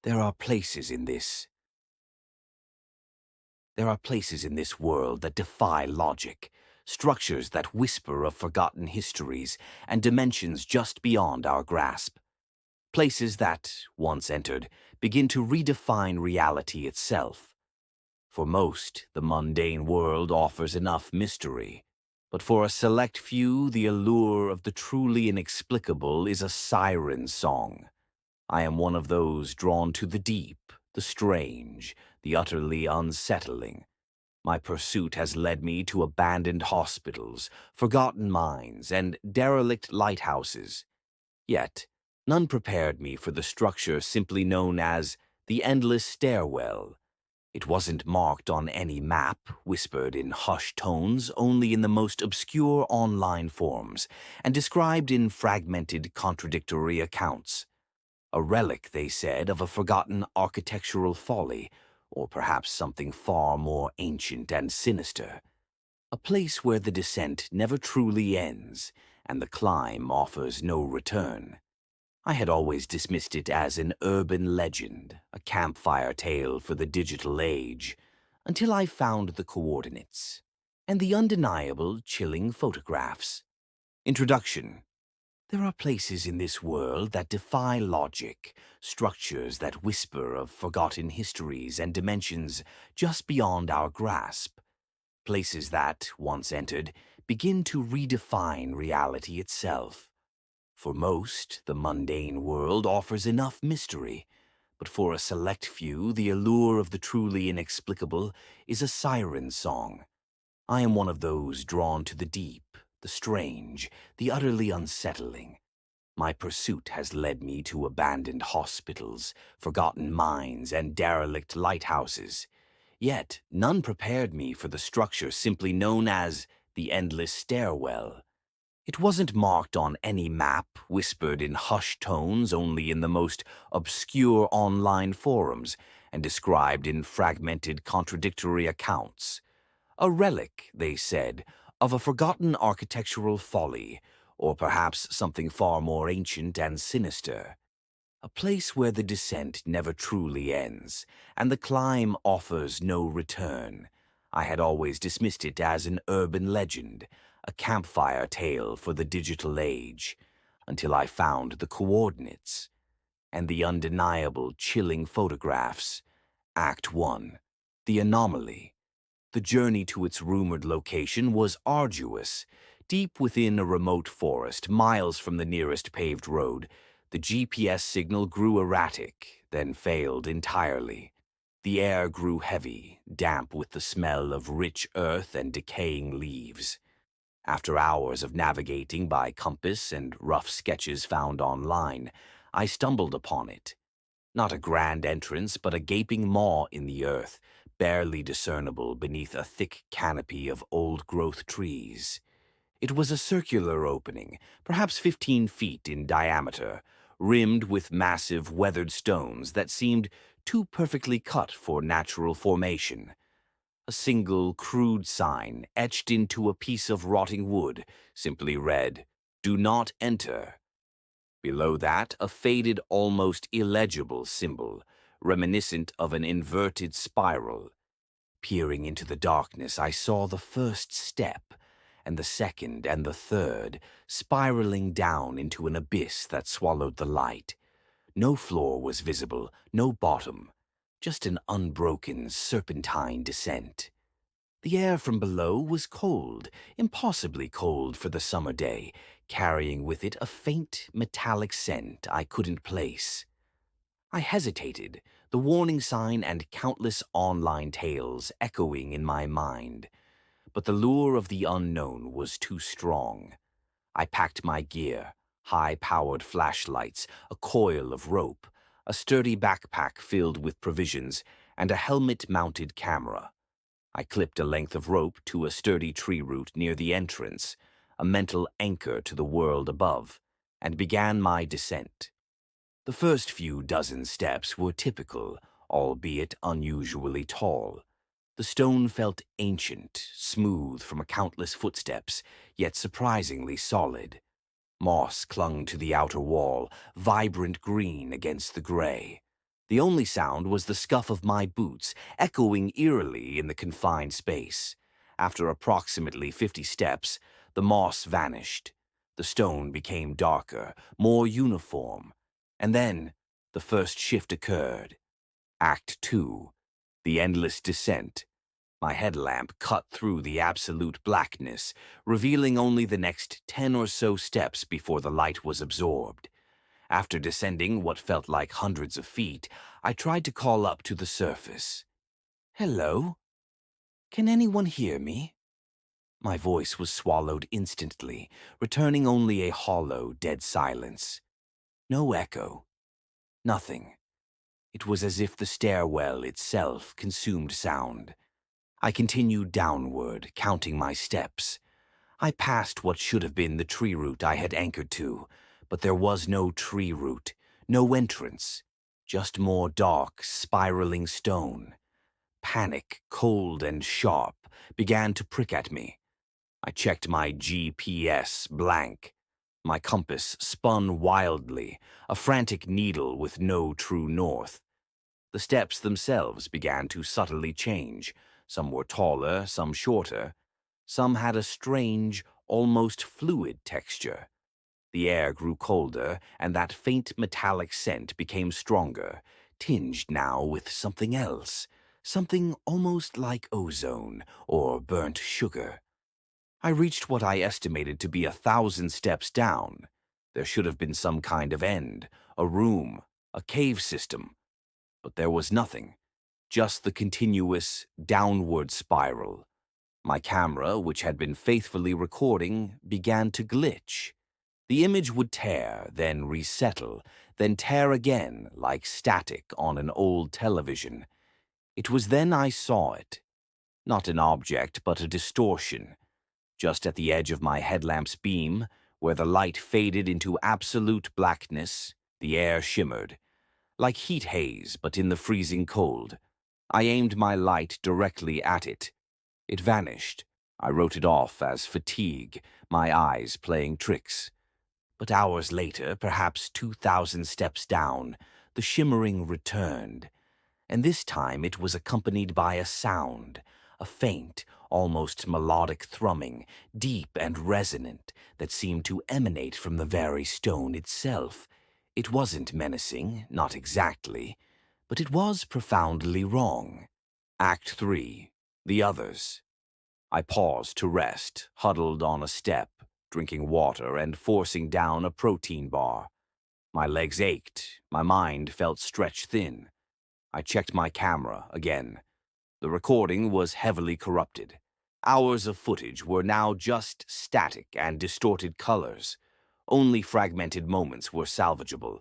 There are places in this. There are places in this world that defy logic, structures that whisper of forgotten histories and dimensions just beyond our grasp. Places that, once entered, begin to redefine reality itself. For most, the mundane world offers enough mystery. But for a select few, the allure of the truly inexplicable is a siren song. I am one of those drawn to the deep, the strange, the utterly unsettling. My pursuit has led me to abandoned hospitals, forgotten mines, and derelict lighthouses. Yet, none prepared me for the structure simply known as the Endless Stairwell. It wasn't marked on any map, whispered in hushed tones only in the most obscure online forums, and described in fragmented, contradictory accounts. A relic, they said, of a forgotten architectural folly, or perhaps something far more ancient and sinister. A place where the descent never truly ends, and the climb offers no return. I had always dismissed it as an urban legend, a campfire tale for the digital age, until I found the coordinates and the undeniable, chilling photographs. Introduction. There are places in this world that defy logic, structures that whisper of forgotten histories and dimensions just beyond our grasp. Places that, once entered, begin to redefine reality itself. For most, the mundane world offers enough mystery, but for a select few, the allure of the truly inexplicable is a siren song. I am one of those drawn to the deep, the strange, the utterly unsettling. My pursuit has led me to abandoned hospitals, forgotten mines, and derelict lighthouses. Yet none prepared me for the structure simply known as the Endless Stairwell. It wasn't marked on any map, whispered in hushed tones only in the most obscure online forums, and described in fragmented, contradictory accounts. A relic, they said, of a forgotten architectural folly, or perhaps something far more ancient and sinister. A place where the descent never truly ends, and the climb offers no return. I had always dismissed it as an urban legend, a campfire tale for the digital age, until I found the coordinates and the undeniable, chilling photographs. Act 1. The Anomaly. The journey to its rumored location was arduous. Deep within a remote forest, miles from the nearest paved road, the GPS signal grew erratic, then failed entirely. The air grew heavy, damp with the smell of rich earth and decaying leaves. After hours of navigating by compass and rough sketches found online, I stumbled upon it. Not a grand entrance, but a gaping maw in the earth, barely discernible beneath a thick canopy of old-growth trees. It was a circular opening, perhaps 15 feet in diameter, rimmed with massive weathered stones that seemed too perfectly cut for natural formation. A single crude sign, etched into a piece of rotting wood, simply read, "Do not enter." Below that, a faded, almost illegible symbol, reminiscent of an inverted spiral. Peering into the darkness, I saw the first step, and the second and the third, spiraling down into an abyss that swallowed the light. No floor was visible, no bottom, just an unbroken, serpentine descent. The air from below was cold, impossibly cold for the summer day, carrying with it a faint, metallic scent I couldn't place. I hesitated, the warning sign and countless online tales echoing in my mind. But the lure of the unknown was too strong. I packed my gear, high-powered flashlights, a coil of rope, a sturdy backpack filled with provisions, and a helmet-mounted camera. I clipped a length of rope to a sturdy tree root near the entrance, a mental anchor to the world above, and began my descent. The first few dozen steps were typical, albeit unusually tall. The stone felt ancient, smooth from countless footsteps, yet surprisingly solid. Moss clung to the outer wall, vibrant green against the gray. The only sound was the scuff of my boots, echoing eerily in the confined space. After approximately 50 steps, the moss vanished. The stone became darker, more uniform. And then, the first shift occurred. Act 2. The endless descent. My headlamp cut through the absolute blackness, revealing only the next 10 or so steps before the light was absorbed. After descending what felt like hundreds of feet, I tried to call up to the surface. "Hello? Can anyone hear me?" My voice was swallowed instantly, returning only a hollow, dead silence. No echo. Nothing. It was as if the stairwell itself consumed sound. I continued downward, counting my steps. I passed what should have been the tree root I had anchored to, but there was no tree root, no entrance, just more dark, spiraling stone. Panic, cold and sharp, began to prick at me. I checked my GPS, blank. My compass spun wildly, a frantic needle with no true north. The steps themselves began to subtly change. Some were taller, some shorter. Some had a strange, almost fluid texture. The air grew colder, and that faint metallic scent became stronger, tinged now with something else, something almost like ozone or burnt sugar. I reached what I estimated to be 1,000 steps down. There should have been some kind of end, a room, a cave system. But there was nothing, just the continuous downward spiral. My camera, which had been faithfully recording, began to glitch. The image would tear, then resettle, then tear again like static on an old television. It was then I saw it. Not an object, but a distortion. Just at the edge of my headlamp's beam, where the light faded into absolute blackness, the air shimmered. Like heat haze, but in the freezing cold. I aimed my light directly at it. It vanished. I wrote it off as fatigue, my eyes playing tricks. But hours later, perhaps 2,000 steps down, the shimmering returned. And this time it was accompanied by a sound, a faint, almost melodic thrumming, deep and resonant, that seemed to emanate from the very stone itself. It wasn't menacing, not exactly, but it was profoundly wrong. Act 3. The Others. I paused to rest, huddled on a step, drinking water and forcing down a protein bar. My legs ached, my mind felt stretched thin. I checked my camera again. The recording was heavily corrupted. Hours of footage were now just static and distorted colors. Only fragmented moments were salvageable.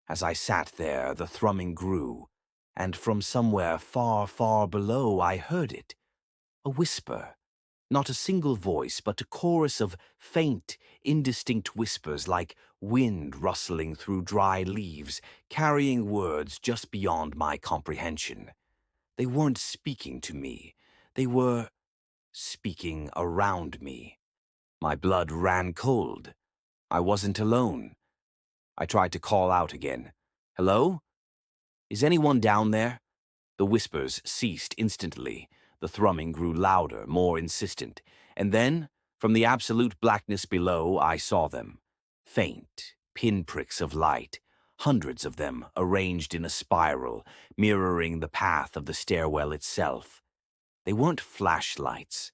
As I sat there, the thrumming grew, and from somewhere far, far below I heard it. A whisper. Not a single voice, but a chorus of faint, indistinct whispers like wind rustling through dry leaves, carrying words just beyond my comprehension. They weren't speaking to me. They were speaking around me. My blood ran cold. I wasn't alone. I tried to call out again. "Hello? Is anyone down there?" The whispers ceased instantly. The thrumming grew louder, more insistent. And then, from the absolute blackness below, I saw them. Faint, pinpricks of light, hundreds of them arranged in a spiral, mirroring the path of the stairwell itself. They weren't flashlights.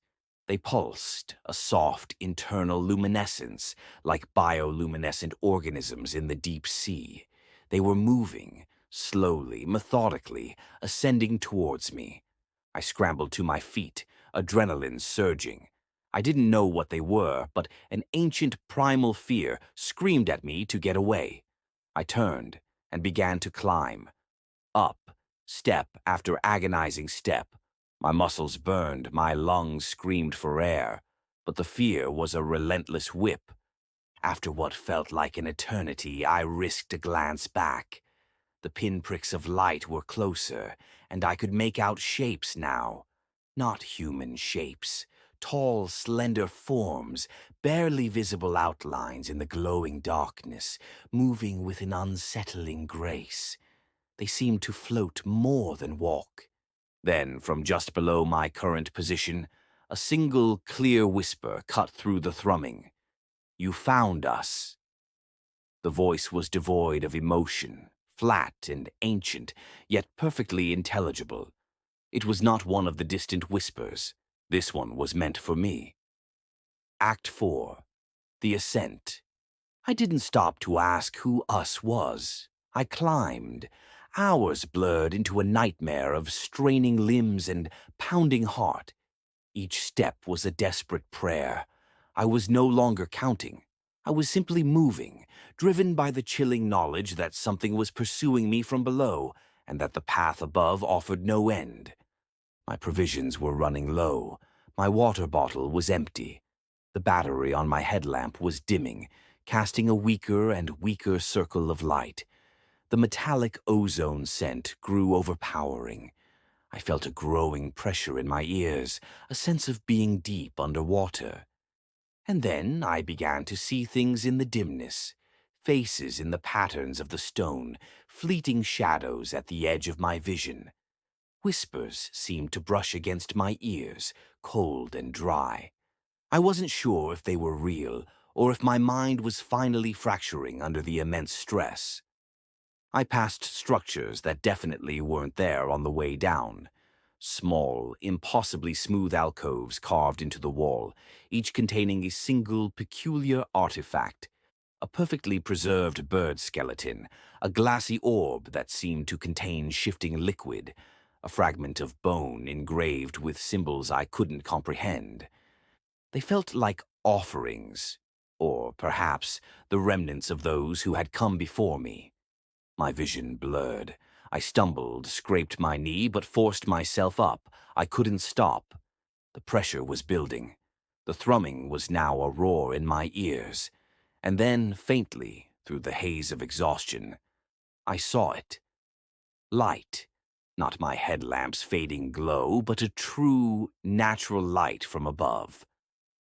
They pulsed, a soft internal luminescence, like bioluminescent organisms in the deep sea. They were moving, slowly, methodically, ascending towards me. I scrambled to my feet, adrenaline surging. I didn't know what they were, but an ancient primal fear screamed at me to get away. I turned and began to climb. Up, step after agonizing step. My muscles burned, my lungs screamed for air, but the fear was a relentless whip. After what felt like an eternity, I risked a glance back. The pinpricks of light were closer, and I could make out shapes now. Not human shapes, tall, slender forms, barely visible outlines in the glowing darkness, moving with an unsettling grace. They seemed to float more than walk. Then, from just below my current position, a single clear whisper cut through the thrumming. "You found us." The voice was devoid of emotion, flat and ancient, yet perfectly intelligible. It was not one of the distant whispers. This one was meant for me. Act 4. The Ascent. I didn't stop to ask who us was. I climbed. Hours blurred into a nightmare of straining limbs and pounding heart. Each step was a desperate prayer. I was no longer counting. I was simply moving, driven by the chilling knowledge that something was pursuing me from below, and that the path above offered no end. My provisions were running low. My water bottle was empty. The battery on my headlamp was dimming, casting a weaker and weaker circle of light. The metallic ozone scent grew overpowering. I felt a growing pressure in my ears, a sense of being deep underwater. And then I began to see things in the dimness, faces in the patterns of the stone, fleeting shadows at the edge of my vision. Whispers seemed to brush against my ears, cold and dry. I wasn't sure if they were real, or if my mind was finally fracturing under the immense stress. I passed structures that definitely weren't there on the way down. Small, impossibly smooth alcoves carved into the wall, each containing a single peculiar artifact. A perfectly preserved bird skeleton, a glassy orb that seemed to contain shifting liquid, a fragment of bone engraved with symbols I couldn't comprehend. They felt like offerings, or perhaps the remnants of those who had come before me. My vision blurred. I stumbled, scraped my knee, but forced myself up. I couldn't stop. The pressure was building. The thrumming was now a roar in my ears. And then, faintly, through the haze of exhaustion, I saw it. Light. Not my headlamp's fading glow, but a true, natural light from above.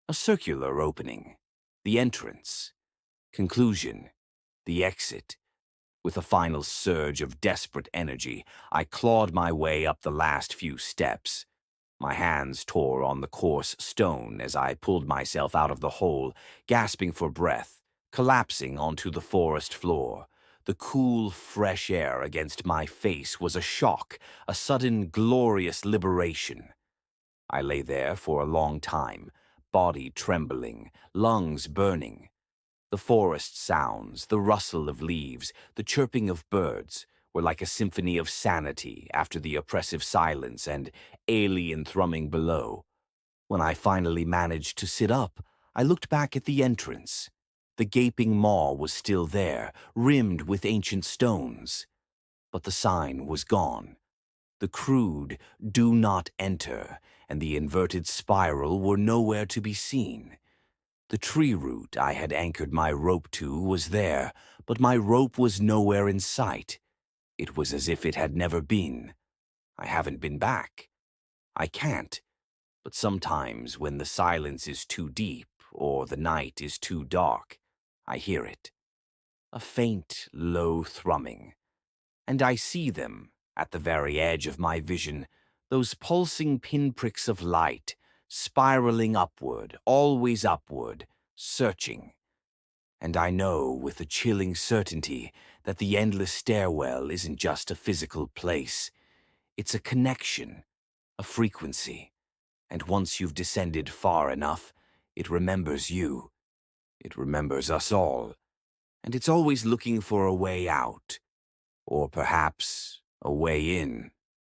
A circular opening. The entrance. Conclusion. The exit. With a final surge of desperate energy, I clawed my way up the last few steps. My hands tore on the coarse stone as I pulled myself out of the hole, gasping for breath, collapsing onto the forest floor. The cool, fresh air against my face was a shock, a sudden, glorious liberation. I lay there for a long time, body trembling, lungs burning. The forest sounds, the rustle of leaves, the chirping of birds were like a symphony of sanity after the oppressive silence and alien thrumming below. When I finally managed to sit up, I looked back at the entrance. The gaping maw was still there, rimmed with ancient stones. But the sign was gone. The crude "Do Not Enter" and the inverted spiral were nowhere to be seen. The tree root I had anchored my rope to was there, but my rope was nowhere in sight. It was as if it had never been. I haven't been back. I can't. But sometimes when the silence is too deep or the night is too dark, I hear it. A faint, low thrumming. And I see them, at the very edge of my vision, those pulsing pinpricks of light, spiraling upward, always upward, searching. And I know with a chilling certainty that the endless stairwell isn't just a physical place. It's a connection, a frequency. And once you've descended far enough, it remembers you. It remembers us all. And it's always looking for a way out. Or perhaps a way in.